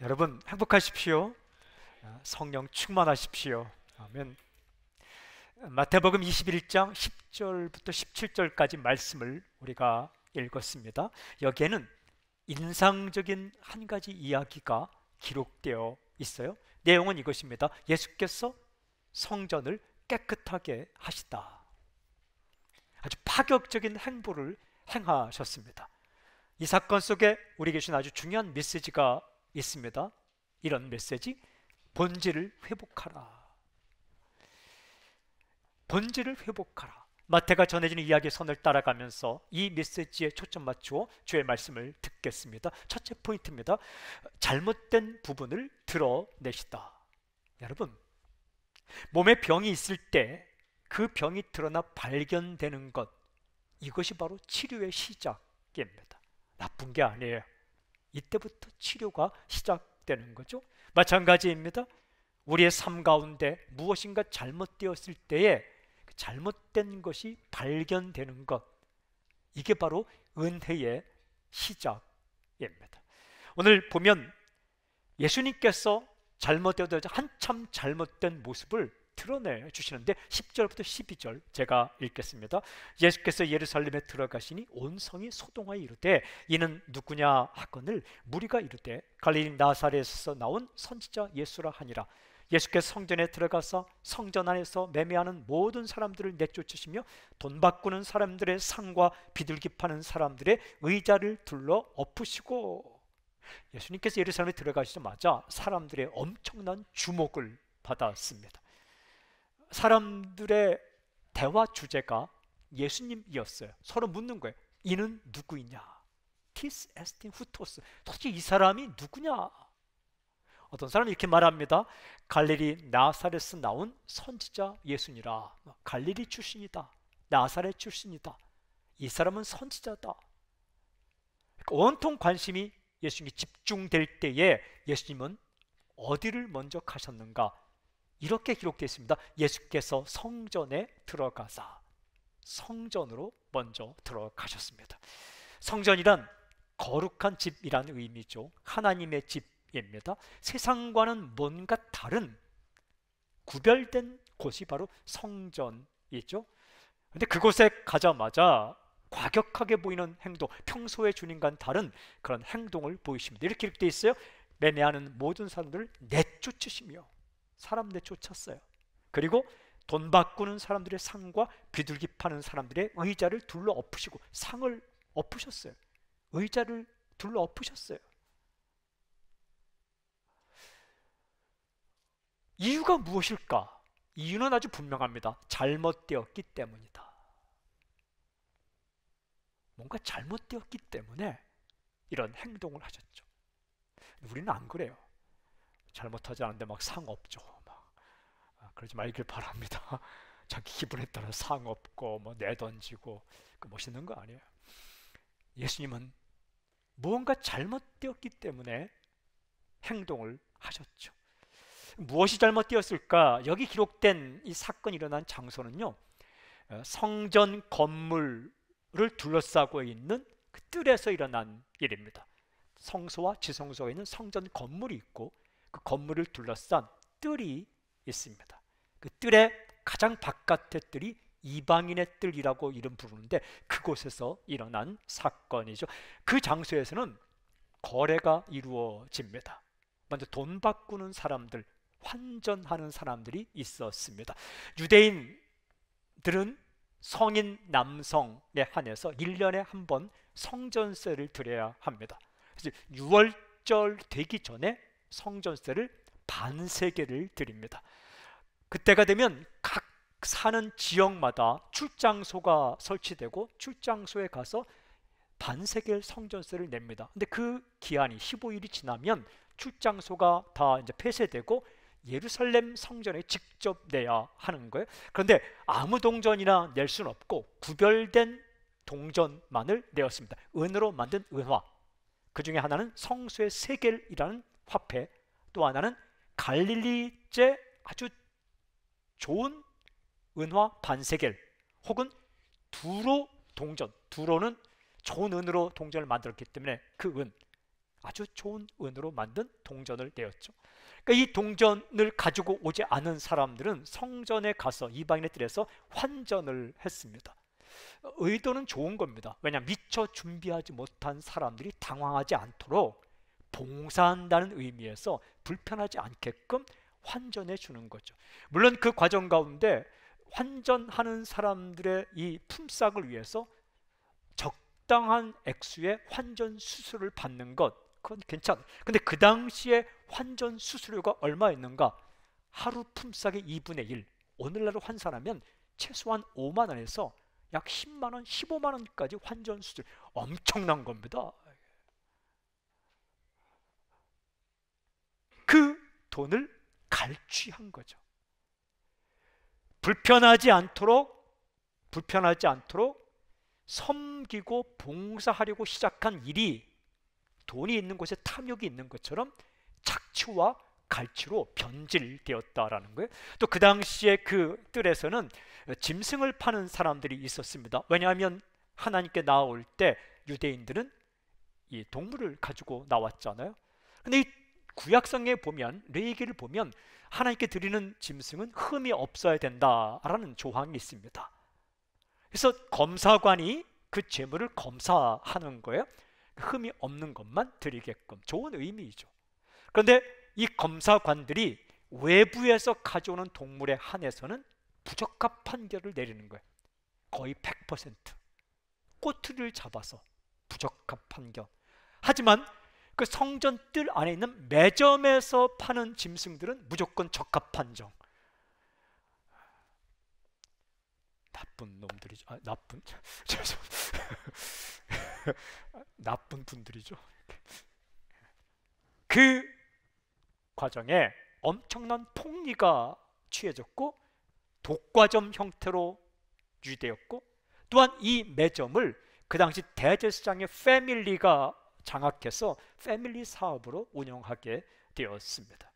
여러분 행복하십시오. 성령 충만하십시오. 아멘. 마태복음 21장 10절부터 17절까지 말씀을 우리가 읽었습니다. 여기에는 인상적인 한 가지 이야기가 기록되어 있어요. 내용은 이것입니다. 예수께서 성전을 깨끗하게 하시다. 아주 파격적인 행보를 행하셨습니다. 이 사건 속에 우리에게 주신 아주 중요한 메시지가 있습니다. 이런 메시지, 본질을 회복하라. 본질을 회복하라. 마태가 전해지는 이야기의 선을 따라가면서 이 메시지에 초점 맞추어 주의 말씀을 듣겠습니다. 첫째 포인트입니다. 잘못된 부분을 드러내시다. 여러분, 몸에 병이 있을 때 그 병이 드러나 발견되는 것, 이것이 바로 치료의 시작입니다. 나쁜 게 아니에요. 이때부터 치료가 시작되는 거죠. 마찬가지입니다. 우리의 삶 가운데 무엇인가 잘못되었을 때에 잘못된 것이 발견되는 것, 이게 바로 은혜의 시작입니다. 오늘 보면 예수님께서 잘못되어 한참 잘못된 모습을 드러내 주시는데 10절부터 12절 제가 읽겠습니다. 예수께서 예루살렘에 들어가시니 온 성이 소동하여 이르되 이는 누구냐 하거늘 무리가 이르되 갈릴리 나사렛에서 나온 선지자 예수라 하니라. 예수께서 성전에 들어가서 성전 안에서 매매하는 모든 사람들을 내쫓으시며 돈 바꾸는 사람들의 상과 비둘기 파는 사람들의 의자를 둘러 엎으시고, 예수님께서 예루살렘에 들어가시자마자 사람들의 엄청난 주목을 받았습니다. 사람들의 대화 주제가 예수님이었어요. 서로 묻는 거예요. 이는 누구이냐? 티스 에스틴 후토스. 도대체 이 사람이 누구냐? 어떤 사람이 이렇게 말합니다. 갈릴리 나사렛에서 나온 선지자 예수니라. 갈릴리 출신이다. 나사렛 출신이다. 이 사람은 선지자다. 온통 관심이 예수님이 집중될 때에 예수님은 어디를 먼저 가셨는가? 이렇게 기록되어 있습니다. 예수께서 성전에 들어가사, 성전으로 먼저 들어가셨습니다. 성전이란 거룩한 집이라는 의미죠. 하나님의 집입니다. 세상과는 뭔가 다른 구별된 곳이 바로 성전이죠. 그런데 그곳에 가자마자 과격하게 보이는 행동, 평소에 주님과는 다른 그런 행동을 보이십니다. 이렇게 기록되어 있어요. 매매하는 모든 사람들을 내쫓으시며, 사람 내쫓았어요. 그리고 돈 바꾸는 사람들의 상과 비둘기 파는 사람들의 의자를 둘러 엎으시고, 상을 엎으셨어요. 의자를 둘러 엎으셨어요. 이유가 무엇일까? 이유는 아주 분명합니다. 잘못되었기 때문이다. 뭔가 잘못되었기 때문에 이런 행동을 하셨죠. 우리는 안 그래요. 잘못하지 않은데 막 상 없죠. 그러지 말길 바랍니다. 자기 기분에 따라 상 없고 뭐 내던지고 그 멋있는 거 아니에요. 예수님은 무언가 잘못되었기 때문에 행동을 하셨죠. 무엇이 잘못되었을까? 여기 기록된 이 사건이 일어난 장소는요, 성전 건물을 둘러싸고 있는 그 뜰에서 일어난 일입니다. 성소와 지성소에 있는 성전 건물이 있고 그 건물을 둘러싼 뜰이 있습니다. 그 뜰의 가장 바깥의 뜰이 이방인의 뜰이라고 이름 부르는데 그곳에서 일어난 사건이죠. 그 장소에서는 거래가 이루어집니다. 먼저 돈 바꾸는 사람들, 환전하는 사람들이 있었습니다. 유대인들은 성인 남성에 한해서 1년에 한 번 성전세를 드려야 합니다. 그래서 6월절 되기 전에 성전세를 반세계를 드립니다. 그때가 되면 각 사는 지역마다 출장소가 설치되고 출장소에 가서 반세겔 성전세를 냅니다. 근데 그 기한이 15일이 지나면 출장소가 다 이제 폐쇄되고 예루살렘 성전에 직접 내야 하는 거예요. 그런데 아무 동전이나 낼 수는 없고 구별된 동전만을 내었습니다. 은으로 만든 은화. 그 중에 하나는 성수의 세겔이라는 화폐, 또 하나는 갈릴리제 아주 좋은 은화 반세겔, 혹은 두로 동전. 두로는 좋은 은으로 동전을 만들었기 때문에 그 은, 아주 좋은 은으로 만든 동전을 내었죠. 그러니까 이 동전을 가지고 오지 않은 사람들은 성전에 가서 이방인의 뜰에서 환전을 했습니다. 의도는 좋은 겁니다. 왜냐하면 미처 준비하지 못한 사람들이 당황하지 않도록 봉사한다는 의미에서 불편하지 않게끔 환전해 주는 거죠. 물론 그 과정 가운데 환전하는 사람들의 이 품삯을 위해서 적당한 액수의 환전 수수료를 받는 것, 그건 괜찮아요. 근데 그 당시에 환전 수수료가 얼마였는가? 하루 품삯의 2분의 1. 오늘날로 환산하면 최소한 5만 원에서 약 10만 원, 15만 원까지 환전 수수료. 엄청난 겁니다. 그 돈을 갈취한 거죠. 불편하지 않도록 섬기고 봉사하려고 시작한 일이 돈이 있는 곳에 탐욕이 있는 것처럼 착취와 갈취로 변질되었다라는 거예요. 또 그 당시에 그 뜰에서는 짐승을 파는 사람들이 있었습니다. 왜냐하면 하나님께 나올 때 유대인들은 이 동물을 가지고 나왔잖아요. 근데 이 구약성에 보면, 레위기를 보면 하나님께 드리는 짐승은 흠이 없어야 된다라는 조항이 있습니다. 그래서 검사관이 그 제물을 검사하는 거예요. 흠이 없는 것만 드리게끔. 좋은 의미이죠. 그런데 이 검사관들이 외부에서 가져오는 동물에 한해서는 부적합 판결을 내리는 거예요. 거의 100%. 꼬투리를 잡아서 부적합 판결. 하지만 그 성전 뜰 안에 있는 매점에서 파는 짐승들은 무조건 적합 판정. 나쁜 놈들이죠. 나쁜 분들이죠. 그 과정에 엄청난 폭리가 취해졌고 독과점 형태로 유지되었고, 또한 이 매점을 그 당시 대제사장의 패밀리가 장악해서 패밀리 사업으로 운영하게 되었습니다.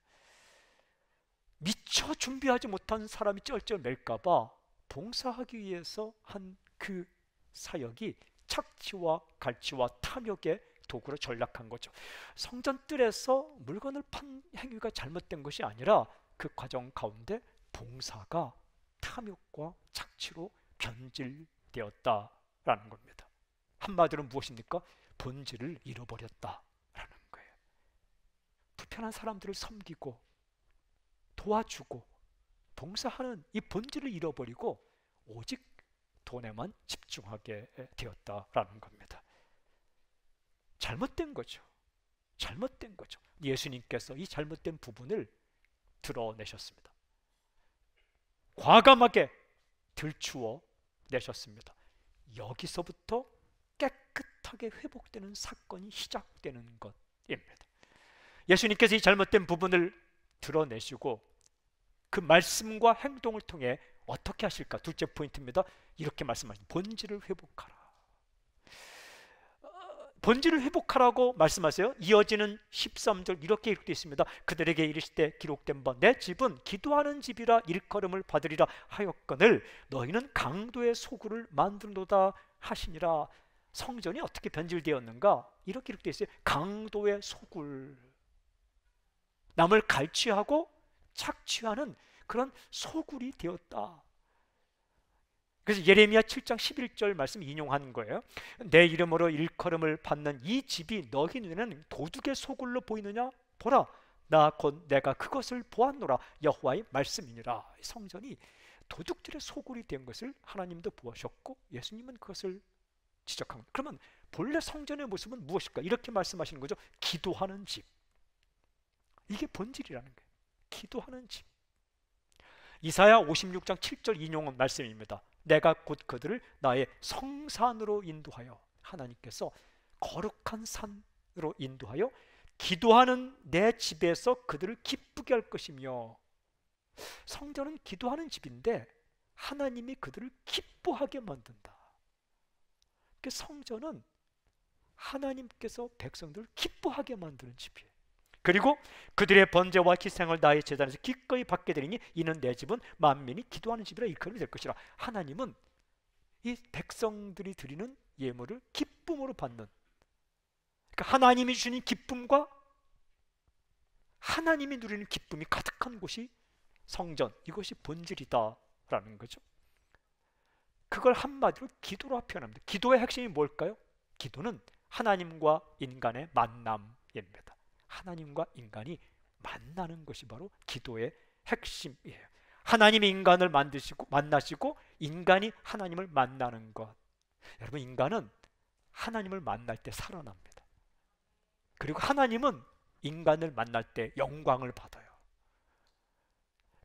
미처 준비하지 못한 사람이 쩔쩔맬까봐 봉사하기 위해서 한 그 사역이 착취와 갈취와 탐욕의 도구로 전락한 거죠. 성전 뜰에서 물건을 판 행위가 잘못된 것이 아니라 그 과정 가운데 봉사가 탐욕과 착취로 변질되었다라는 겁니다. 한마디로 무엇입니까? 본질을 잃어버렸다라는 거예요. 불편한 사람들을 섬기고 도와주고 봉사하는 이 본질을 잃어버리고 오직 돈에만 집중하게 되었다라는 겁니다. 잘못된 거죠. 잘못된 거죠. 예수님께서 이 잘못된 부분을 드러내셨습니다. 과감하게 들추어 내셨습니다. 여기서부터 깨끗하게 회복되는 사건이 시작되는 것입니다. 예수님께서 이 잘못된 부분을 드러내시고 그 말씀과 행동을 통해 어떻게 하실까? 둘째 포인트입니다. 이렇게 말씀하십니다. 본질을 회복하라. 본질을 회복하라고 말씀하세요. 이어지는 13절 이렇게 기록되어 있습니다. 그들에게 이르실 때 기록된 바 내 집은 기도하는 집이라 일컬음을 받으리라 하였거늘 너희는 강도의 소굴을 만들도다 하시니라. 성전이 어떻게 변질되었는가? 이렇게 기록되어 있어요. 강도의 소굴. 남을 갈취하고 착취하는 그런 소굴이 되었다. 그래서 예레미야 7장 11절 말씀 인용한 거예요. 내 이름으로 일컬음을 받는 이 집이 너희 눈에는 도둑의 소굴로 보이느냐? 보라, 나 곧 내가 그것을 보았노라. 여호와의 말씀이니라. 성전이 도둑들의 소굴이 된 것을 하나님도 보셨고 예수님은 그것을 지적한 겁니다. 그러면 본래 성전의 모습은 무엇일까? 이렇게 말씀하시는 거죠. 기도하는 집. 이게 본질이라는 거예요. 기도하는 집. 이사야 56장 7절 인용한 말씀입니다. 내가 곧 그들을 나의 성산으로 인도하여, 하나님께서 거룩한 산으로 인도하여 기도하는 내 집에서 그들을 기쁘게 할 것이며, 성전은 기도하는 집인데 하나님이 그들을 기뻐하게 만든다. 그 성전은 하나님께서 백성들을 기뻐하게 만드는 집이에요. 그리고 그들의 번제와 희생을 나의 제단에서 기꺼이 받게 되리니 이는 내 집은 만민이 기도하는 집이라 일컬음이 될 것이라. 하나님은 이 백성들이 드리는 예물을 기쁨으로 받는, 그러니까 하나님이 주시는 기쁨과 하나님이 누리는 기쁨이 가득한 곳이 성전, 이것이 본질이다라는 거죠. 그걸 한마디로 기도로 표현합니다. 기도의 핵심이 뭘까요? 기도는 하나님과 인간의 만남입니다. 하나님과 인간이 만나는 것이 바로 기도의 핵심이에요. 하나님이 인간을 만나시고 인간이 하나님을 만나는 것. 여러분, 인간은 하나님을 만날 때 살아납니다. 그리고 하나님은 인간을 만날 때 영광을 받아요.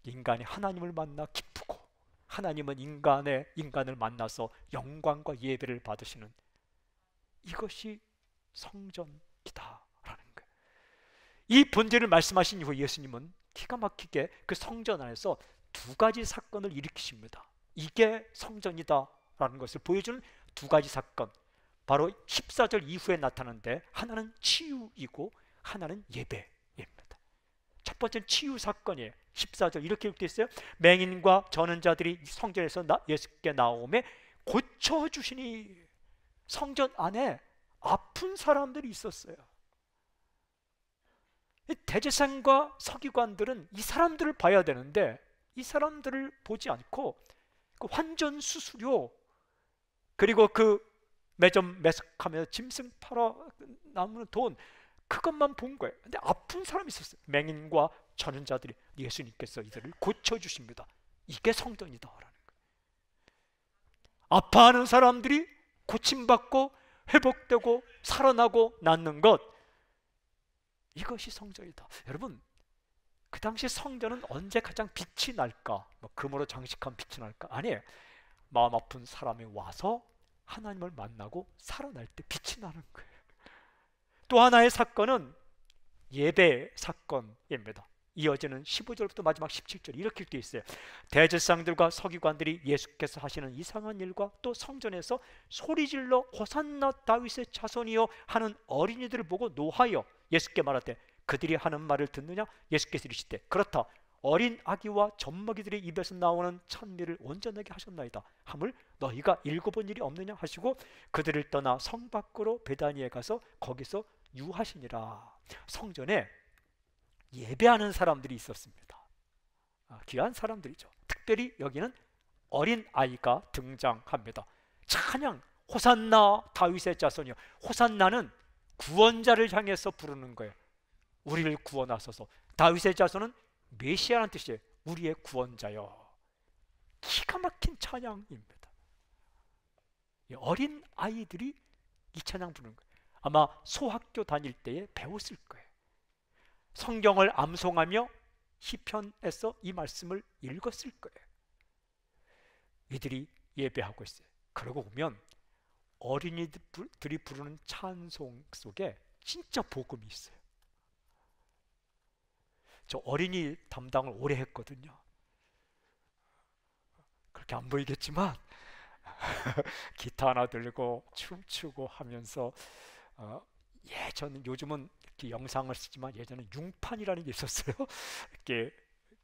인간이 하나님을 만나 기쁘고 하나님은 인간을 만나서 영광과 예배를 받으시는, 이것이 성전이다라는 거예요. 이 본질을 말씀하신 이후 예수님은 기가 막히게 그 성전 안에서 두 가지 사건을 일으키십니다. 이게 성전이다라는 것을 보여주는 두 가지 사건, 바로 14절 이후에 나타나는데 하나는 치유이고 하나는 예배입니다. 첫 번째는 치유 사건이에요. 14절 이렇게 되어 있어요. 맹인과 저는 자들이 성전에서 예수께 나오매 고쳐주시니. 성전 안에 아픈 사람들이 있었어요. 대제사장과 서기관들은 이 사람들을 봐야 되는데 이 사람들을 보지 않고 그 환전 수수료, 그리고 그 매점 매석하며 짐승 팔아 남는 돈, 그것만 본 거예요. 근데 아픈 사람이 있었어요. 맹인과 저는 자들이 예수님께서 이들을 고쳐주십니다. 이게 성전이다라는 거예요. 아파하는 사람들이 고침받고 회복되고 살아나고 낫는 것, 이것이 성전이다. 여러분, 그 당시 성전은 언제 가장 빛이 날까? 금으로 장식한 빛이 날까? 아니에요. 마음 아픈 사람이 와서 하나님을 만나고 살아날 때 빛이 나는 거예요. 또 하나의 사건은 예배 사건입니다. 이어지는 15절부터 마지막 17절 이렇게 되어 있어요. 대제사장들과 서기관들이 예수께서 하시는 이상한 일과 또 성전에서 소리질러 호산나 다윗의 자손이여 하는 어린이들을 보고 노하여 예수께 말하되 그들이 하는 말을 듣느냐? 예수께서 이르시되 그렇다. 어린 아기와 젖먹이들의 입에서 나오는 찬미를 온전하게 하셨나이다 함을 너희가 읽어본 일이 없느냐 하시고 그들을 떠나 성 밖으로 베다니에 가서 거기서 유하시니라. 성전에 예배하는 사람들이 있었습니다. 귀한 사람들이죠. 특별히 여기는 어린 아이가 등장합니다. 찬양, 호산나 다윗의 자손이요. 호산나는 구원자를 향해서 부르는 거예요. 우리를 구원하소서. 다윗의 자손은 메시아라는 뜻이에요. 우리의 구원자요. 기가 막힌 찬양입니다. 어린 아이들이 이 찬양 부르는 거예요. 아마 소학교 다닐 때에 배웠을 거예요. 성경을 암송하며 시편에서 이 말씀을 읽었을 거예요. 이들이 예배하고 있어요. 그러고 보면 어린이들이 부르는 찬송 속에 진짜 복음이 있어요. 저 어린이 담당을 오래 했거든요. 그렇게 안 보이겠지만 기타 하나 들고 춤추고 하면서 예전은, 요즘은 이렇게 영상을 쓰지만 예전에 융판이라는 게 있었어요. 이렇게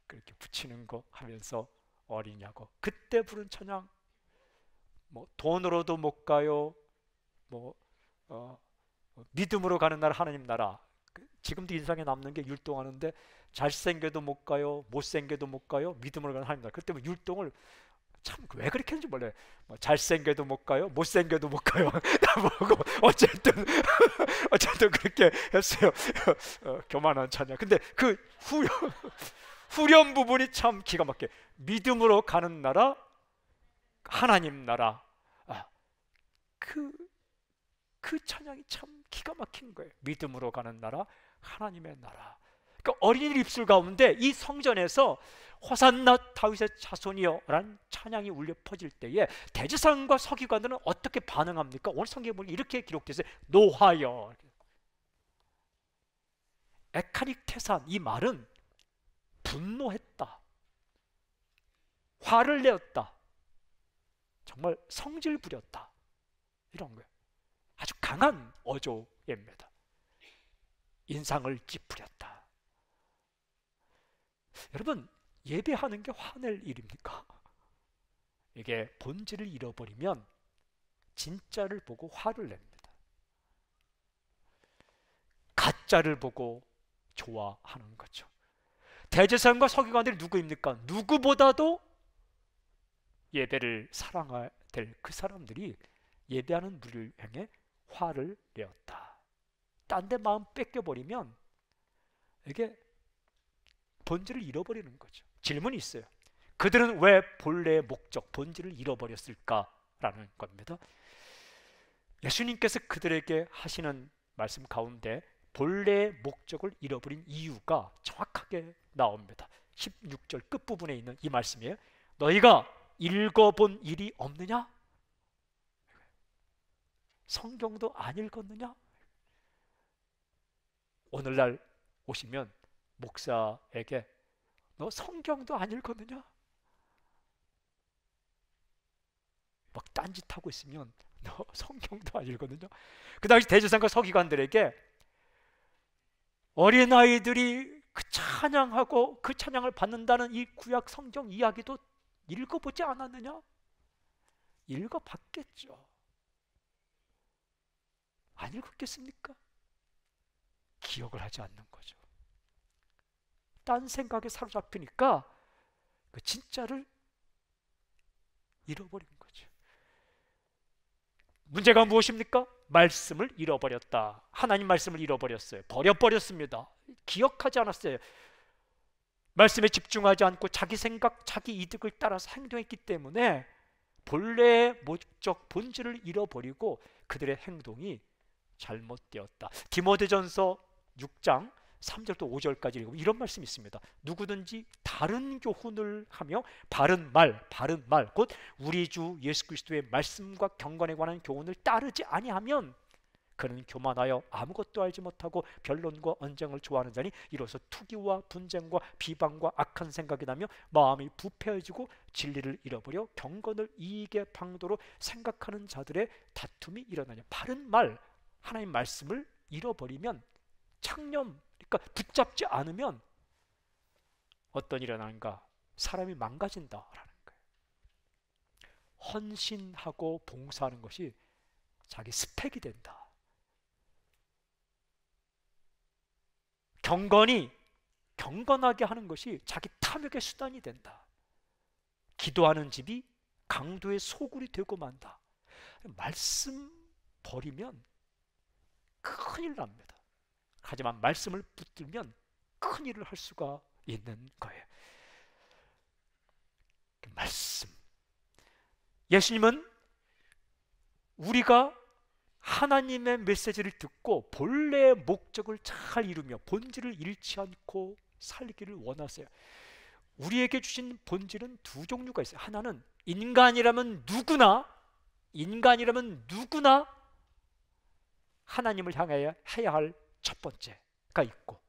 그렇게 붙이는 거 하면서 어린이하고 그때 부른 찬양, 뭐 돈으로도 못 가요, 뭐 믿음으로 가는 나라 하나님 나라. 지금도 인상에 남는 게 율동하는데 잘생겨도 못 가요, 못생겨도 못 가요, 믿음으로 가는 하나님 나라. 그때 뭐 율동을 참 왜 그렇게 했는지 몰라요. 뭐 잘생겨도 못 가요, 못생겨도 못 가요. 나보고 어쨌든 그렇게 했어요. 교만한 찬양. 근데 그 후렴 부분이 참 기가 막혀. 믿음으로 가는 나라, 하나님 나라. 그 찬양이 참 기가 막힌 거예요. 믿음으로 가는 나라, 하나님의 나라. 그러니까 어린이들 입술 가운데 이 성전에서 호산나 다윗의 자손이여 라는 찬양이 울려 퍼질 때에 대제사장과 서기관들은 어떻게 반응합니까? 오늘 성경에 보면 이렇게 기록되어 있어요. 노하여. 에카릭테산, 이 말은 분노했다, 화를 내었다, 정말 성질 부렸다, 이런 거예요. 아주 강한 어조입니다. 인상을 찌푸렸다. 여러분, 예배하는 게 화낼 일입니까? 이게 본질을 잃어버리면 진짜를 보고 화를 냅니다. 목자를 보고 좋아하는 거죠. 대제사장과 서기관들이 누구입니까? 누구보다도 예배를 사랑해야 될 그 사람들이 예배하는 무리를 향해 화를 내었다. 딴 데 마음 뺏겨버리면 이게 본질을 잃어버리는 거죠. 질문이 있어요. 그들은 왜 본래의 목적, 본질을 잃어버렸을까라는 겁니다. 예수님께서 그들에게 하시는 말씀 가운데 본래의 목적을 잃어버린 이유가 정확하게 나옵니다. 16절 끝부분에 있는 이 말씀이에요. 너희가 읽어본 일이 없느냐? 성경도 안 읽었느냐? 오늘날 오시면 목사에게 너 성경도 안 읽었느냐? 막 딴짓하고 있으면 너 성경도 안 읽었느냐? 그 당시 대제사장과 서기관들에게 어린아이들이 그 찬양하고 그 찬양을 받는다는 이 구약 성경 이야기도 읽어보지 않았느냐? 읽어봤겠죠. 안 읽었겠습니까? 기억을 하지 않는 거죠. 딴 생각에 사로잡히니까 그 진짜를 잃어버린 거죠. 문제가 무엇입니까? 말씀을 잃어버렸다. 하나님 말씀을 잃어버렸어요. 버려버렸습니다. 기억하지 않았어요. 말씀에 집중하지 않고 자기 생각, 자기 이득을 따라서 행동했기 때문에 본래의 목적, 본질을 잃어버리고 그들의 행동이 잘못되었다. 디모데전서 6장 3절부터 5절까지 읽으면 이런 말씀이 있습니다. 누구든지 다른 교훈을 하며 바른 말, 곧 우리 주 예수 그리스도의 말씀과 경건에 관한 교훈을 따르지 아니하면 그는 교만하여 아무것도 알지 못하고 변론과 언쟁을 좋아하는 자니 이로써 투기와 분쟁과 비방과 악한 생각이 나며 마음이 부패해지고 진리를 잃어버려 경건을 이익의 방도로 생각하는 자들의 다툼이 일어나냐. 바른 말, 하나님 말씀을 잃어버리면 창념, 그러니까 붙잡지 않으면 어떤 일이 일어나는가? 사람이 망가진다라는 거예요. 헌신하고 봉사하는 것이 자기 스펙이 된다. 경건하게 하는 것이 자기 탐욕의 수단이 된다. 기도하는 집이 강도의 소굴이 되고 만다. 말씀 버리면 큰일 납니다. 하지만 말씀을 붙들면 큰일을 할 수가 있는 거예요. 말씀. 예수님은 우리가 하나님의 메시지를 듣고 본래의 목적을 잘 이루며 본질을 잃지 않고 살기를 원하세요. 우리에게 주신 본질은 두 종류가 있어요. 하나는 인간이라면 누구나 하나님을 향하여 해야 할 첫 번째가 있고,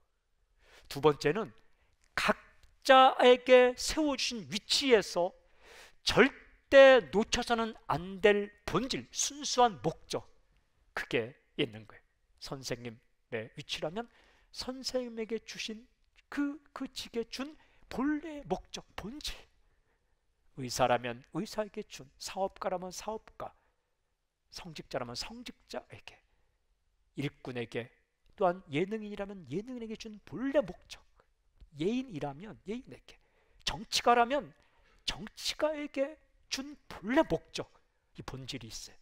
두 번째는 각자에게 세워주신 위치에서 절대 놓쳐서는 안 될 본질, 순수한 목적, 그게 있는 거예요. 선생님의 위치라면 선생님에게 주신 그 직에 준 본래의 목적, 본질, 의사라면 의사에게 준, 사업가라면 사업가, 성직자라면 성직자에게, 일꾼에게, 또한 예능인이라면 예능인에게 준 본래 목적, 예인이라면 예인에게, 정치가라면 정치가에게 준 본래 목적, 이 본질이 있어요.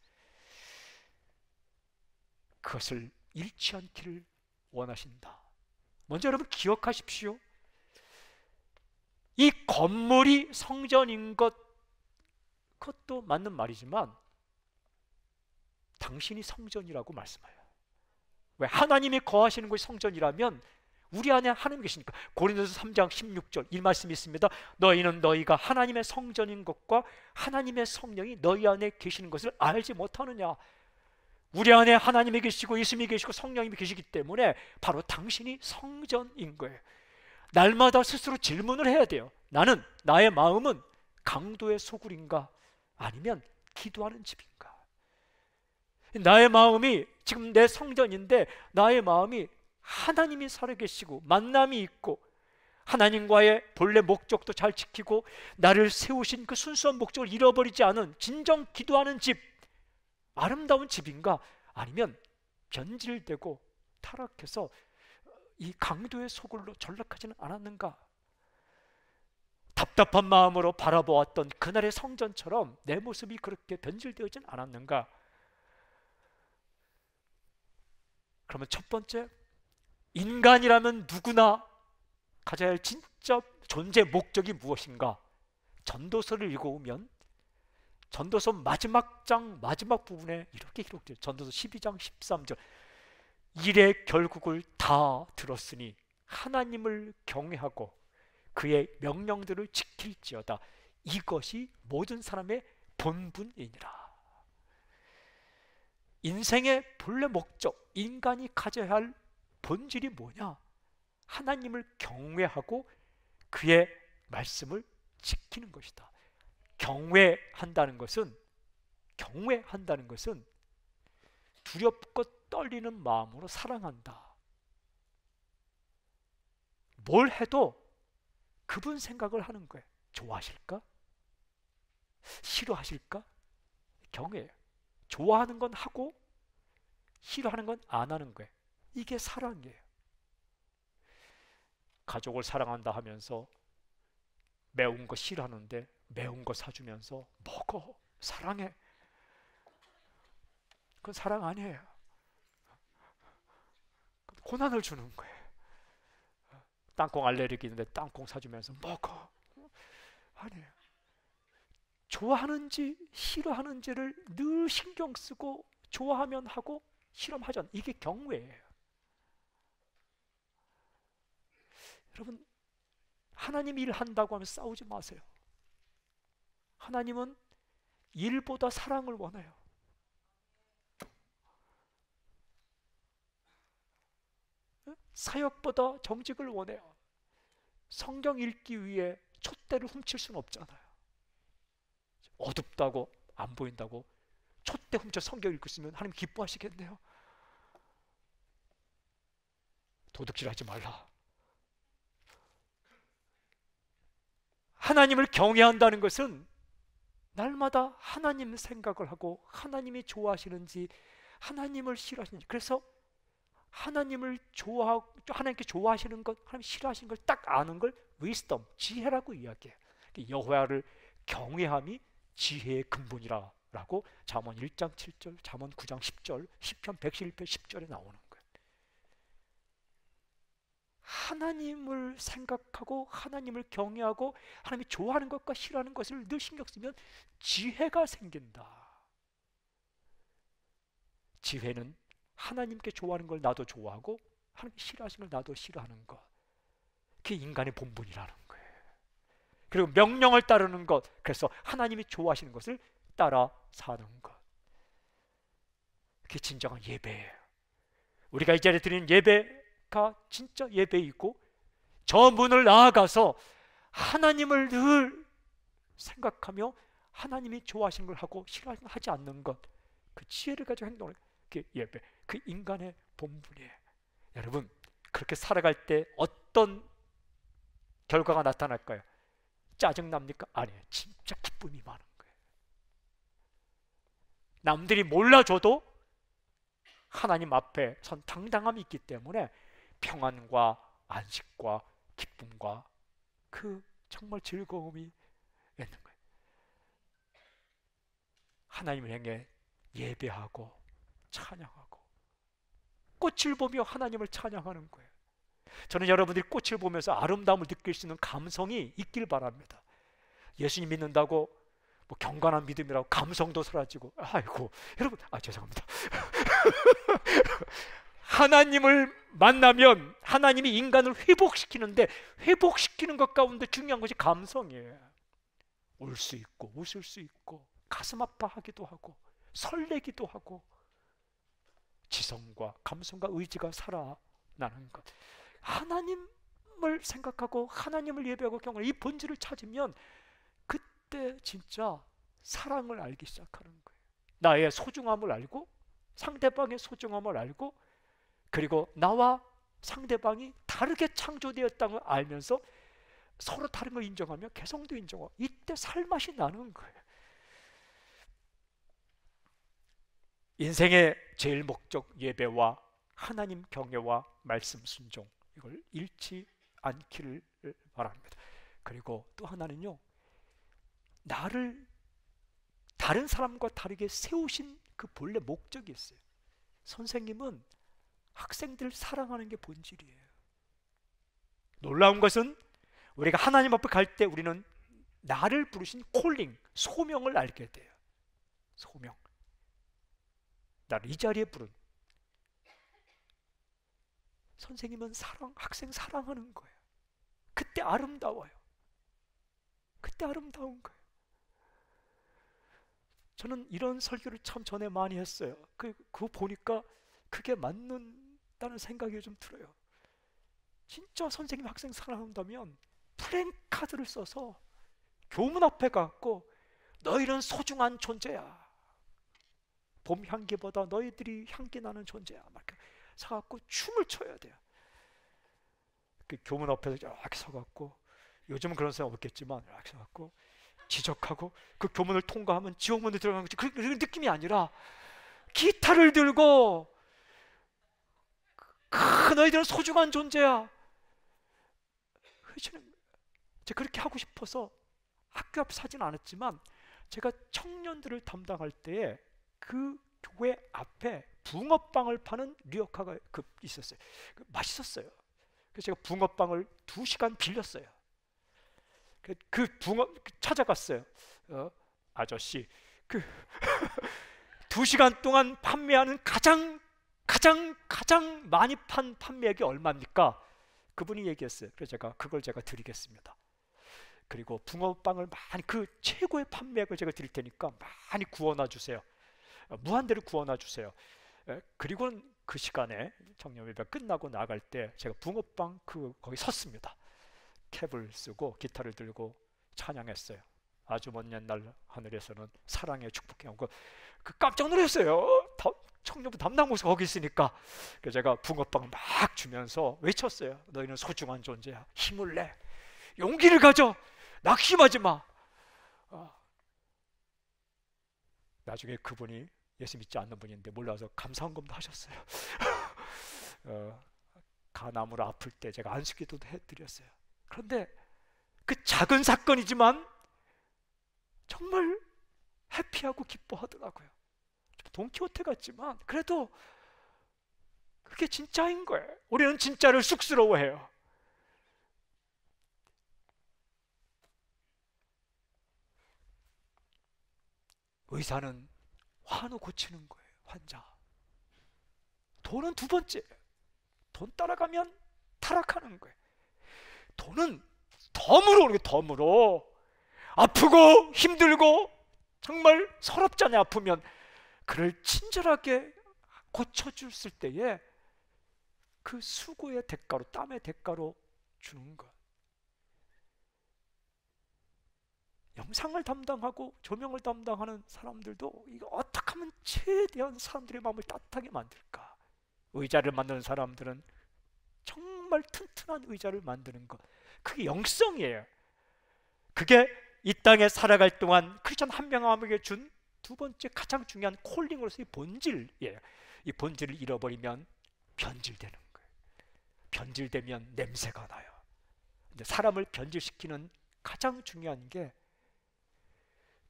그것을 잃지 않기를 원하신다. 먼저 여러분 기억하십시오. 이 건물이 성전인 그것도 맞는 말이지만 당신이 성전이라고 말씀해요. 왜? 하나님이 거하시는 곳이 성전이라면 우리 안에 하나님이 계시니까. 고린도서 3장 16절 이 말씀이 있습니다. 너희는 너희가 하나님의 성전인 것과 하나님의 성령이 너희 안에 계시는 것을 알지 못하느냐. 우리 안에 하나님이 계시고 예수님이 계시고 성령님이 계시기 때문에 바로 당신이 성전인 거예요. 날마다 스스로 질문을 해야 돼요. 나는, 나의 마음은 강도의 소굴인가 아니면 기도하는 집인가? 나의 마음이 지금 내 성전인데 나의 마음이 하나님이 살아계시고 만남이 있고 하나님과의 본래 목적도 잘 지키고 나를 세우신 그 순수한 목적을 잃어버리지 않은 진정 기도하는 집, 아름다운 집인가? 아니면 변질되고 타락해서 이 강도의 소굴로 전락하지는 않았는가? 답답한 마음으로 바라보았던 그날의 성전처럼 내 모습이 그렇게 변질되어진 않았는가? 그러면 첫 번째, 인간이라면 누구나 가져야 할 진짜 존재 목적이 무엇인가? 전도서를 읽어오면 전도서 마지막 장 마지막 부분에 이렇게 기록돼요. 전도서 12장 13절. 일의 결국을 다 들었으니 하나님을 경외하고 그의 명령들을 지킬지어다. 이것이 모든 사람의 본분이니라. 인생의 본래 목적, 인간이 가져야 할 본질이 뭐냐? 하나님을 경외하고 그의 말씀을 지키는 것이다. 경외한다는 것은 두렵고 떨리는 마음으로 사랑한다. 뭘 해도 그분 생각을 하는 거예요. 좋아하실까? 싫어하실까? 경외예요. 좋아하는 건 하고 싫어하는 건 안 하는 거예요. 이게 사랑이에요. 가족을 사랑한다 하면서 매운 거 싫어하는데 매운 거 사주면서 먹어, 사랑해. 그건 사랑 아니에요. 고난을 주는 거예요. 땅콩 알레르기 있는데 땅콩 사주면서 먹어, 아니에요. 좋아하는지 싫어하는지를 늘 신경 쓰고 좋아하면 하고 싫으면 하지 않는, 이게 경외예요. 여러분, 하나님 일한다고 하면 싸우지 마세요. 하나님은 일보다 사랑을 원해요. 사역보다 정직을 원해요. 성경 읽기 위해 촛대를 훔칠 수는 없잖아요. 어둡다고 안 보인다고 촛대 훔쳐 성경 읽고 있으면 하나님 기뻐하시겠네요. 도둑질하지 말라. 하나님을 경외한다는 것은 날마다 하나님 생각을 하고 하나님이 좋아하시는지 하나님을 싫어하시는지, 그래서 하나님을 좋아하고 하나님께 좋아하시는 것, 하나님 싫어하시는 걸 딱 아는 걸 wisdom, 지혜라고 이야기해요. 여호와를 경외함이 지혜의 근본이라고 잠언 1장 7절, 잠언 9장 10절, 시편 111편 10절에 나오는 거예요. 하나님을 생각하고 하나님을 경외하고 하나님이 좋아하는 것과 싫어하는 것을 늘 신경 쓰면 지혜가 생긴다. 지혜는 하나님께 좋아하는 걸 나도 좋아하고 하나님 싫어하시는 걸 나도 싫어하는 것, 그게 인간의 본분이라는 거예요. 그리고 명령을 따르는 것, 그래서 하나님이 좋아하시는 것을 따라 사는 것, 그게 진정한 예배예요. 우리가 이 자리에 드리는 예배가 진짜 예배이고, 저 문을 나아가서 하나님을 늘 생각하며 하나님이 좋아하시는 걸 하고 싫어하지 않는 것, 그 지혜를 가지고 행동을, 그 예배, 그 인간의 본분이에요. 여러분, 그렇게 살아갈 때 어떤 결과가 나타날까요? 짜증납니까? 아니에요. 진짜 기쁨이 많은 거예요. 남들이 몰라줘도 하나님 앞에 선 당당함이 있기 때문에 평안과 안식과 기쁨과 그 정말 즐거움이 있는 거예요. 하나님을 향해 예배하고 찬양하고 꽃을 보며 하나님을 찬양하는 거예요. 저는 여러분들이 꽃을 보면서 아름다움을 느낄 수 있는 감성이 있길 바랍니다. 예수님 믿는다고 뭐 경건한 믿음이라고 감성도 사라지고, 아이고 여러분, 죄송합니다. 하나님을 만나면 하나님이 인간을 회복시키는데, 회복시키는 것 가운데 중요한 것이 감성이에요. 울 수 있고 웃을 수 있고 가슴 아파하기도 하고 설레기도 하고 지성과 감성과 의지가 살아나는 것. 하나님을 생각하고 하나님을 예배하고 경외하는 이 본질을 찾으면 그때 진짜 사랑을 알기 시작하는 거예요. 나의 소중함을 알고 상대방의 소중함을 알고, 그리고 나와 상대방이 다르게 창조되었다는 걸 알면서 서로 다른 걸 인정하며 개성도 인정하고, 이때 살맛이 나는 거예요. 인생의 제일 목적, 예배와 하나님 경외와 말씀 순종, 이걸 잃지 않기를 바랍니다. 그리고 또 하나는요, 나를 다른 사람과 다르게 세우신 그 본래 목적이 있어요. 선생님은 학생들을 사랑하는 게 본질이에요. 놀라운 것은 우리가 하나님 앞에 갈 때 우리는 나를 부르신 콜링, 소명을 알게 돼요. 소명. 나를 이 자리에 부른. 선생님은 학생 사랑하는 거예요. 그때 아름다워요. 그때 아름다운 거예요. 저는 이런 설교를 참 전에 많이 했어요. 그거 보니까 그게 맞는다는 생각이 좀 들어요. 진짜 선생님 학생 사랑한다면 플랜카드를 써서 교문 앞에 갖고 너희는 소중한 존재야. 봄 향기보다 너희들이 향기 나는 존재야. 막 서갖고 춤을 춰야 돼요. 그 교문 앞에서 이렇게 서갖고, 요즘은 그런 사람 없겠지만 이렇게 서갖고 지적하고 그 교문을 통과하면 지옥문에 들어가는 거지. 그런 느낌이 아니라 기타를 들고 너희들은 소중한 존재야. 제가 그렇게 하고 싶어서 학교 앞에 사진 않았지만 제가 청년들을 담당할 때에 그 교회 앞에 붕어빵을 파는 리어카가 있었어요. 맛있었어요. 그래서 제가 붕어빵을 2시간 빌렸어요. 그 붕어 찾아갔어요. 아저씨, 2시간 동안 판매하는 가장 많이 판매액이 얼마입니까? 그분이 얘기했어요. 그래서 그걸 제가 드리겠습니다. 그리고 붕어빵을 많이, 그 최고의 판매액을 제가 드릴 테니까 많이 구워놔 주세요. 무한대로 구워놔 주세요. 그리고는 그 시간에 청년 예배 끝나고 나갈 때 제가 붕어빵 거기 섰습니다. 캡을 쓰고 기타를 들고 찬양했어요. 아주 먼 옛날 하늘에서는 사랑의 축복해 오고, 깜짝 놀랐어요. 청년부 담당 목사가 거기 있으니까. 그래서 제가 붕어빵을 막 주면서 외쳤어요. 너희는 소중한 존재야. 힘을 내. 용기를 가져. 낙심하지 마. 나중에 그분이 예수 믿지 않는 분인데 몰라서 감사헌금도 하셨어요. 간암으로 아플 때 제가 안수기도도 해드렸어요. 그런데 그 작은 사건이지만 정말 해피하고 기뻐하더라고요. 돈키호테 같지만 그래도 그게 진짜인 거예요. 우리는 진짜를 쑥스러워해요. 의사는 환우 고치는 거예요. 환자. 돈은 두 번째. 돈 따라가면 타락하는 거예요. 돈은 덤으로 오는 거예요. 덤으로. 아프고 힘들고 정말 서럽잖아요. 아프면 그를 친절하게 고쳐줬을 때에 그 수고의 대가로, 땀의 대가로 주는 것. 영상을 담당하고 조명을 담당하는 사람들도 이거 어떻게 하면 최대한 사람들의 마음을 따뜻하게 만들까? 의자를 만드는 사람들은 정말 튼튼한 의자를 만드는 것, 그게 영성이에요. 그게 이 땅에 살아갈 동안 크리스천 한 명에게 준 두 번째 가장 중요한 콜링으로서의 본질이에요. 이 본질을 잃어버리면 변질되는 거예요. 변질되면 냄새가 나요. 근데 사람을 변질시키는 가장 중요한 게,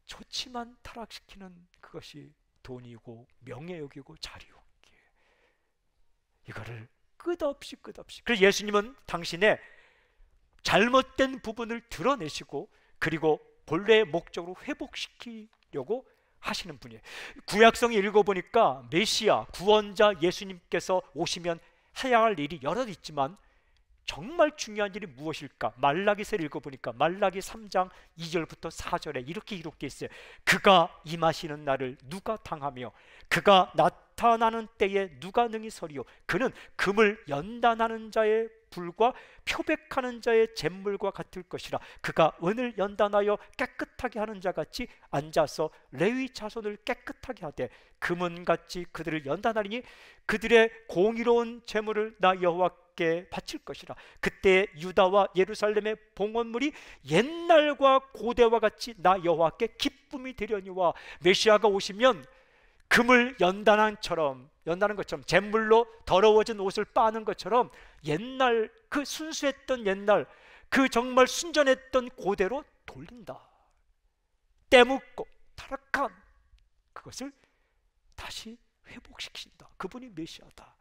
좋지만 타락시키는 그것이 돈이고 명예욕이고 자리욕이에요. 이거를 끝없이 그래서 예수님은 당신의 잘못된 부분을 드러내시고 그리고 본래의 목적으로 회복시키려고 하시는 분이에요. 구약성에 읽어보니까 메시아, 구원자 예수님께서 오시면 해야 할 일이 여러 있지만 정말 중요한 일이 무엇일까? 말라기서를 읽어보니까 말라기 3장 2절부터 4절에 이렇게 기록되어 있어요. 그가 임하시는 날을 누가 당하며 그가 나타나는 때에 누가 능히 서리요? 그는 금을 연단하는 자의 불과 표백하는 자의 잿물과 같을 것이라. 그가 은을 연단하여 깨끗하게 하는 자 같이 앉아서 레위 자손을 깨끗하게 하되 금은같이 그들을 연단하리니 그들의 공의로운 잿물을 나 여호와께 바칠 것이라. 그때 유다와 예루살렘의 봉헌물이 옛날과 고대와 같이 나 여호와께 기쁨이 되려니와. 메시아가 오시면 금을 연단한 것처럼 잿물로 더러워진 옷을 빠는 것처럼 옛날 그 순수했던 옛날 그 정말 순전했던 고대로 돌린다. 때묻고 타락한 그것을 다시 회복시킨다. 그분이 메시아다.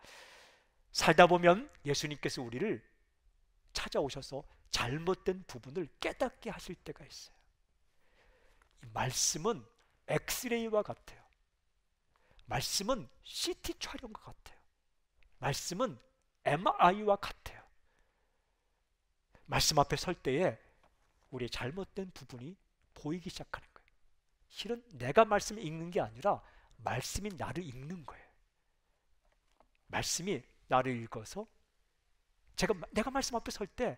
살다 보면 예수님께서 우리를 찾아오셔서 잘못된 부분을 깨닫게 하실 때가 있어요. 이 말씀은 엑스레이와 같아요. 말씀은 CT 촬영과 같아요. 말씀은 MRI와 같아요. 말씀 앞에 설 때에 우리의 잘못된 부분이 보이기 시작하는 거예요. 실은 내가 말씀을 읽는 게 아니라 말씀이 나를 읽는 거예요. 말씀이 나를 읽어서 내가 말씀 앞에 설 때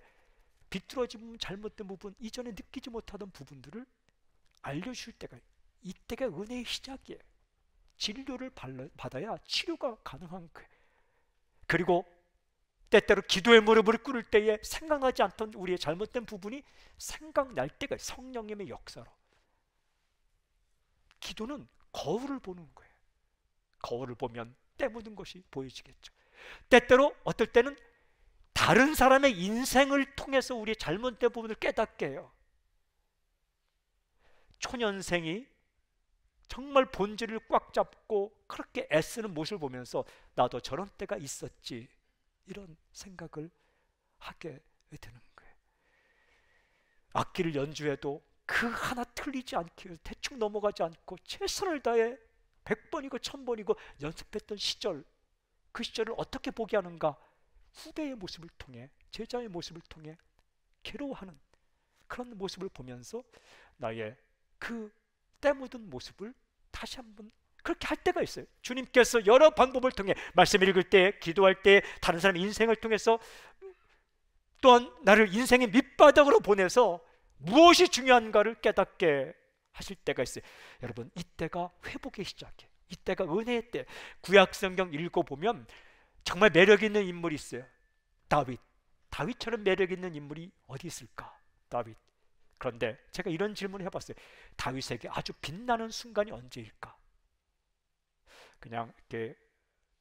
비뚤어진 부분, 잘못된 부분, 이전에 느끼지 못하던 부분들을 알려주실 때가, 이때가 은혜의 시작이에요. 진료를 받아야 치료가 가능한 거예요. 그리고 때때로 기도의 무릎을 꿇을 때에 생각나지 않던 우리의 잘못된 부분이 생각날 때가 성령님의 역사로. 기도는 거울을 보는 거예요. 거울을 보면 때 묻은 것이 보여지겠죠. 때때로 어떨 때는 다른 사람의 인생을 통해서 우리의 잘못된 부분을 깨닫게 해요. 초년생이 정말 본질을 꽉 잡고 그렇게 애쓰는 모습을 보면서 나도 저런 때가 있었지, 이런 생각을 하게 되는 거예요. 악기를 연주해도 그 하나 틀리지 않기 위해서 대충 넘어가지 않고 최선을 다해 100번이고 1000번이고 연습했던 시절, 그 시절을 어떻게 보게 하는가? 후배의 모습을 통해, 제자의 모습을 통해 괴로워하는 그런 모습을 보면서 나의 그 때 묻은 모습을 다시 한번 그렇게 할 때가 있어요. 주님께서 여러 방법을 통해 말씀 읽을 때, 기도할 때, 다른 사람의 인생을 통해서, 또한 나를 인생의 밑바닥으로 보내서 무엇이 중요한가를 깨닫게 하실 때가 있어요. 여러분, 이때가 회복의 시작이에요. 이때가 은혜의 때. 구약 성경 읽어보면 정말 매력 있는 인물이 있어요. 다윗처럼 매력 있는 인물이 어디 있을까? 다윗. 그런데 제가 이런 질문을 해봤어요. 다윗에게 아주 빛나는 순간이 언제일까? 그냥 이렇게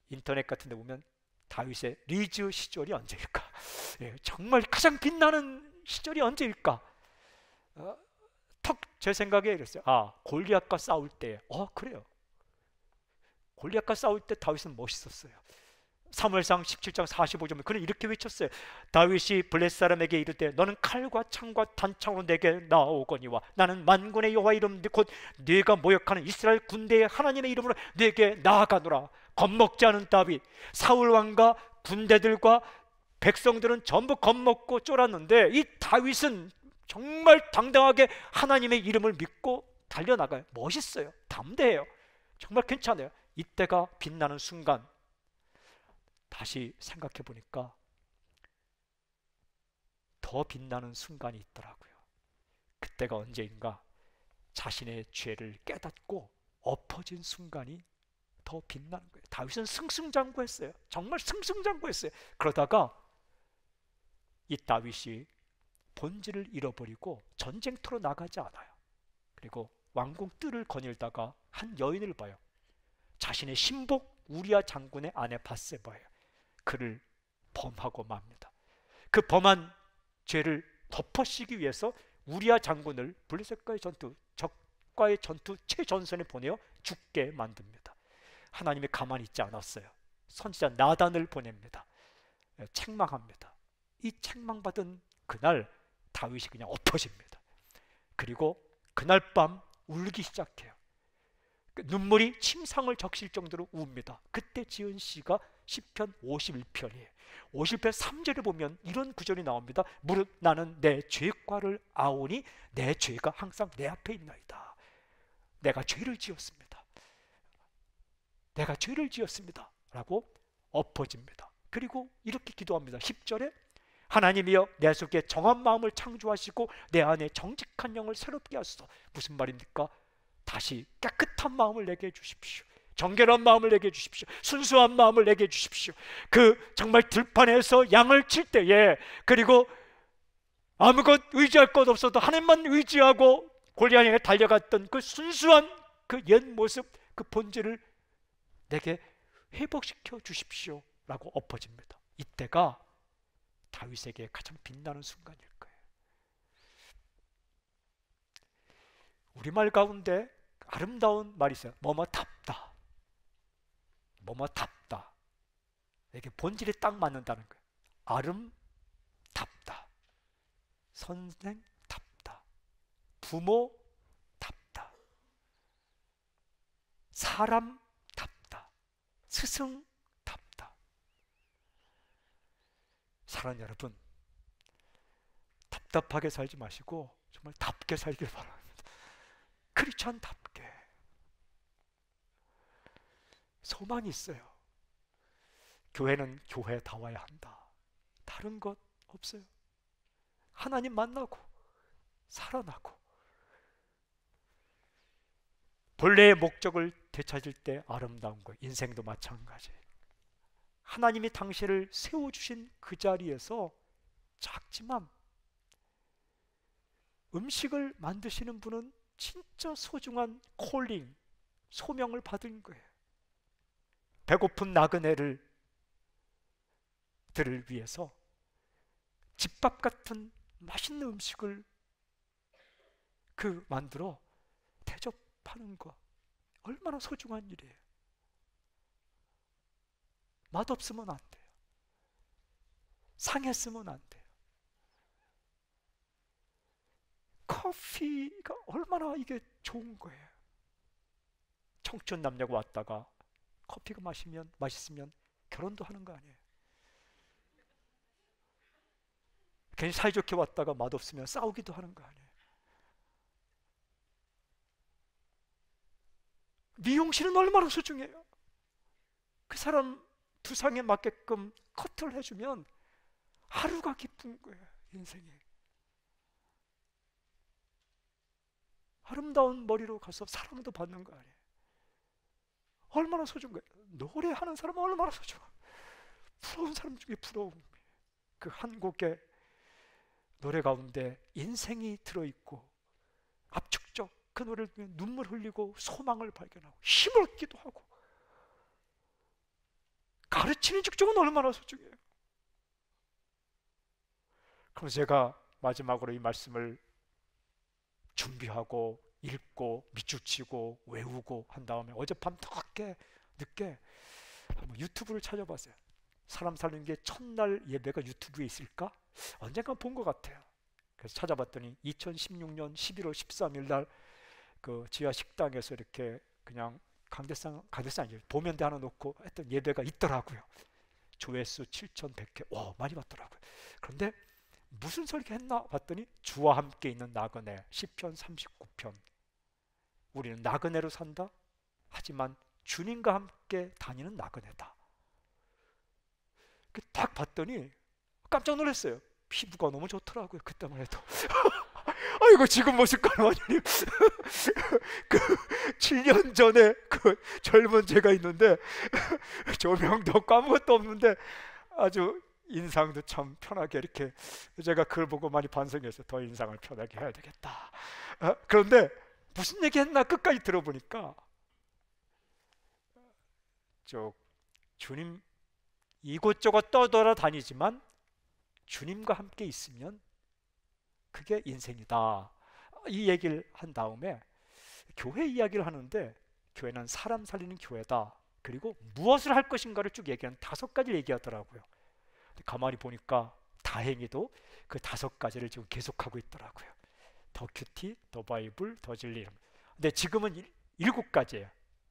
인터넷 같은 데 보면 다윗의 리즈 시절이 언제일까? 정말 가장 빛나는 시절이 언제일까? 턱 제 생각에 이랬어요. 골리앗과 싸울 때. 그래요. 골리앗과 싸울 때 다윗은 멋있었어요. 사무엘상 17장 45절에 그는 이렇게 외쳤어요. 다윗이 블레셋 사람에게 이르되 너는 칼과 창과 단창으로 내게 나오거니와 나는 만군의 여호와 이름 곧 네가 모욕하는 이스라엘 군대의 하나님의 이름으로 네게 나아가노라. 겁먹지 않은 다윗. 사울 왕과 군대들과 백성들은 전부 겁먹고 쫄았는데 이 다윗은 정말 당당하게 하나님의 이름을 믿고 달려나가요. 멋있어요. 담대해요. 정말 괜찮아요. 이때가 빛나는 순간. 다시 생각해 보니까 더 빛나는 순간이 있더라고요. 그때가 언제인가? 자신의 죄를 깨닫고 엎어진 순간이 더 빛나는 거예요. 다윗은 승승장구했어요. 정말 승승장구했어요. 그러다가 이 다윗이 본질을 잃어버리고 전쟁터로 나가지 않아요. 그리고 왕궁 뜰을 거닐다가 한 여인을 봐요. 자신의 신복 우리아 장군의 아내 바세바예요. 그를 범하고 맙니다. 그 범한 죄를 덮어씌기 위해서 우리아 장군을 블레셋과의 전투, 적과의 전투 최전선에 보내어 죽게 만듭니다. 하나님이 가만히 있지 않았어요. 선지자 나단을 보냅니다. 책망합니다. 이 책망받은 그날 다윗이 그냥 엎어집니다. 그리고 그날 밤 울기 시작해요. 눈물이 침상을 적실 정도로 웁니다. 그때 지은 시가 시편 51편이에요. 51편 3절에 보면 이런 구절이 나옵니다. 무릇 나는 내 죄과를 아오니 내 죄가 항상 내 앞에 있나이다. 내가 죄를 지었습니다. 내가 죄를 지었습니다. 라고 엎어집니다. 그리고 이렇게 기도합니다. 10절에 하나님이여 내 속에 정한 마음을 창조하시고 내 안에 정직한 영을 새롭게 하소서. 무슨 말입니까? 다시 깨끗한 마음을 내게 해주십시오. 정결한 마음을 내게 해주십시오. 순수한 마음을 내게 해주십시오. 그 정말 들판에서 양을 칠 때에, 그리고 아무것 의지할 것 없어도 하나님만 의지하고 골리앗에게 달려갔던 그 순수한 그 옛 모습, 그 본질을 내게 회복시켜 주십시오 라고 엎어집니다. 이때가 다윗에게 가장 빛나는 순간일 거예요. 우리말 가운데 아름다운 말이 있어요. 뭐뭐답다. 뭐뭐답다. 이게 본질에 딱 맞는다는 거예요. 아름답다. 선생답다. 부모답다. 사람답다. 스승답다. 사랑하는 여러분, 답답하게 살지 마시고 정말 답게 살길 바랍니다. 크리스찬답게. 소망이 있어요. 교회는 교회다워야 한다. 다른 것 없어요. 하나님 만나고 살아나고 본래의 목적을 되찾을 때 아름다운 거예요. 인생도 마찬가지. 하나님이 당신을 세워주신 그 자리에서 작지만 음식을 만드시는 분은 진짜 소중한 콜링, 소명을 받은 거예요. 배고픈 나그네들을 위해서 집밥 같은 맛있는 음식을 만들어 대접하는 거 얼마나 소중한 일이에요. 맛없으면 안 돼요. 상했으면 안 돼요. 커피가 얼마나 이게 좋은 거예요. 청춘 남녀가 왔다가 커피가 맛있으면 결혼도 하는 거 아니에요. 괜히 사이좋게 왔다가 맛없으면 싸우기도 하는 거 아니에요. 미용실은 얼마나 소중해요. 그 사람 두상에 맞게끔 커트를 해주면 하루가 기쁜 거예요. 인생이. 아름다운 머리로 가서 사랑도 받는 거 아니에요. 얼마나 소중한 거예요. 노래하는 사람은 얼마나 소중한 거예요. 부러운 사람 중에 부러운 거예요. 그 한 곡의 노래 가운데 인생이 들어있고 압축적 그 노래를 들으면 눈물 흘리고 소망을 발견하고 힘을 얻기도 하고 가르치는 직종은 얼마나 소중해요. 그럼 제가 마지막으로 이 말씀을 준비하고 읽고 밑줄 치고 외우고 한 다음에 어젯밤 늦게 한번 유튜브를 찾아봤어요. 사람 살리는 게 첫날 예배가 유튜브에 있을까? 언젠가 본 것 같아요. 그래서 찾아봤더니 2016년 11월 13일 날 그 지하 식당에서 이렇게 그냥 강대상 아니에요. 도면대 하나 놓고 했던 예배가 있더라고요. 조회수 7,100회. 와, 많이 봤더라고요. 그런데 무슨 설교했나 봤더니 주와 함께 있는 나그네 시편 39편. 우리는 나그네로 산다. 하지만 주님과 함께 다니는 나그네다. 딱 봤더니 깜짝 놀랐어요. 피부가 너무 좋더라고요. 그때만 해도. 아이고 지금 모습과 완전히 그 7년 전에 그 젊은 제가 있는데 조명도 없고 아무것도 없는데 아주 인상도 참 편하게 이렇게 제가 그걸 보고 많이 반성해서 더 인상을 편하게 해야 되겠다. 그런데 무슨 얘기 했나 끝까지 들어보니까 주님 이곳저곳 떠돌아다니지만 주님과 함께 있으면 그게 인생이다. 이 얘기를 한 다음에 교회 이야기를 하는데 교회는 사람 살리는 교회다. 그리고 무엇을 할 것인가를 쭉 얘기하는 5가지를 얘기하더라고요. 가만히 보니까 다행히도 그 5가지를 지금 계속하고 있더라고요. 더 큐티, 더 바이블, 더 진리. 근데 지금은 7가지예요.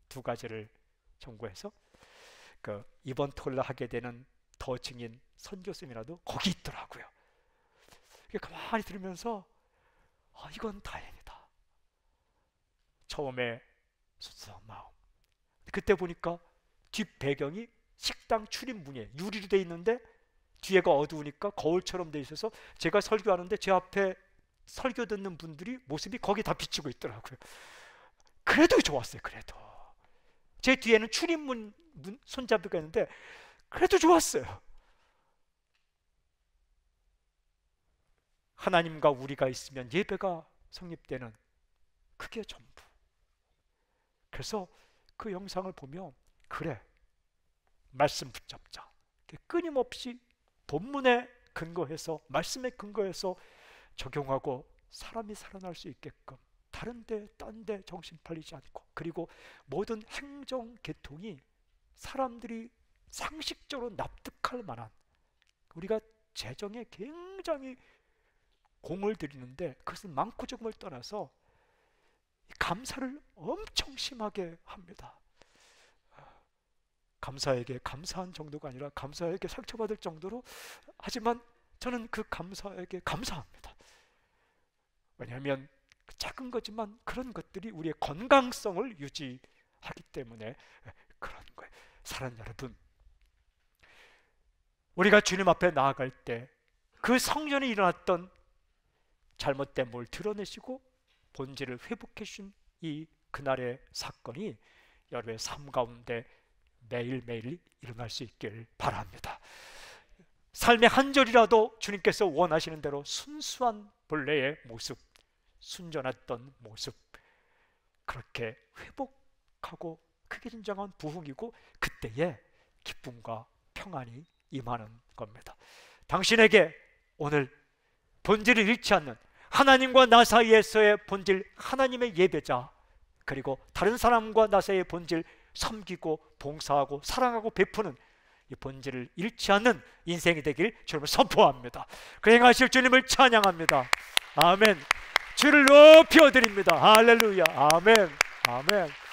2가지를 청구해서 이번 토요일 하게 되는 더 증인 선교쌤이라도 거기 있더라고요. 가만히 들으면서 이건 다행이다. 처음에 쏟아진 마음. 그때 보니까 뒷 배경이 식당 출입문이에요. 유리로 돼 있는데 뒤에가 어두우니까 거울처럼 돼 있어서 제가 설교하는데 제 앞에 설교 듣는 분들이 모습이 거기 다 비치고 있더라고요. 그래도 좋았어요. 그래도 제 뒤에는 출입문 손잡이가 있는데 그래도 좋았어요. 하나님과 우리가 있으면 예배가 성립되는 그게 전부. 그래서 그 영상을 보면 그래, 말씀 붙잡자. 끊임없이 본문에 근거해서, 말씀에 근거해서 적용하고 사람이 살아날 수 있게끔 다른데 딴데 정신 팔리지 않고, 그리고 모든 행정 계통이 사람들이 상식적으로 납득할 만한, 우리가 재정에 굉장히 공을 들이는데 그것은 많고 적음을 떠나서 감사를 엄청 심하게 합니다. 감사에게 감사한 정도가 아니라 감사에게 상처받을 정도로, 하지만 저는 그 감사에게 감사합니다. 왜냐하면 작은 거지만 그런 것들이 우리의 건강성을 유지하기 때문에 그런 거예요. 사랑하는 여러분, 우리가 주님 앞에 나아갈 때 그 성전에 일어났던 잘못된 뭘 드러내시고 본질을 회복해 주신 이 그날의 사건이 여러분의 삶 가운데 매일매일 일어날 수 있길 바랍니다. 삶의 한 절이라도 주님께서 원하시는 대로 순수한 본래의 모습, 순전했던 모습, 그렇게 회복하고 그게 진정한 부흥이고, 그때에 기쁨과 평안이 임하는 겁니다. 당신에게 오늘 본질을 잃지 않는, 하나님과 나 사이에서의 본질, 하나님의 예배자, 그리고 다른 사람과 나 사이의 본질, 섬기고 봉사하고 사랑하고 베푸는 이 본질을 잃지 않는 인생이 되길 주님을 선포합니다. 그 행하실 주님을 찬양합니다. 아멘. 주를 높이 드립니다. 할렐루야. 아멘. 아멘.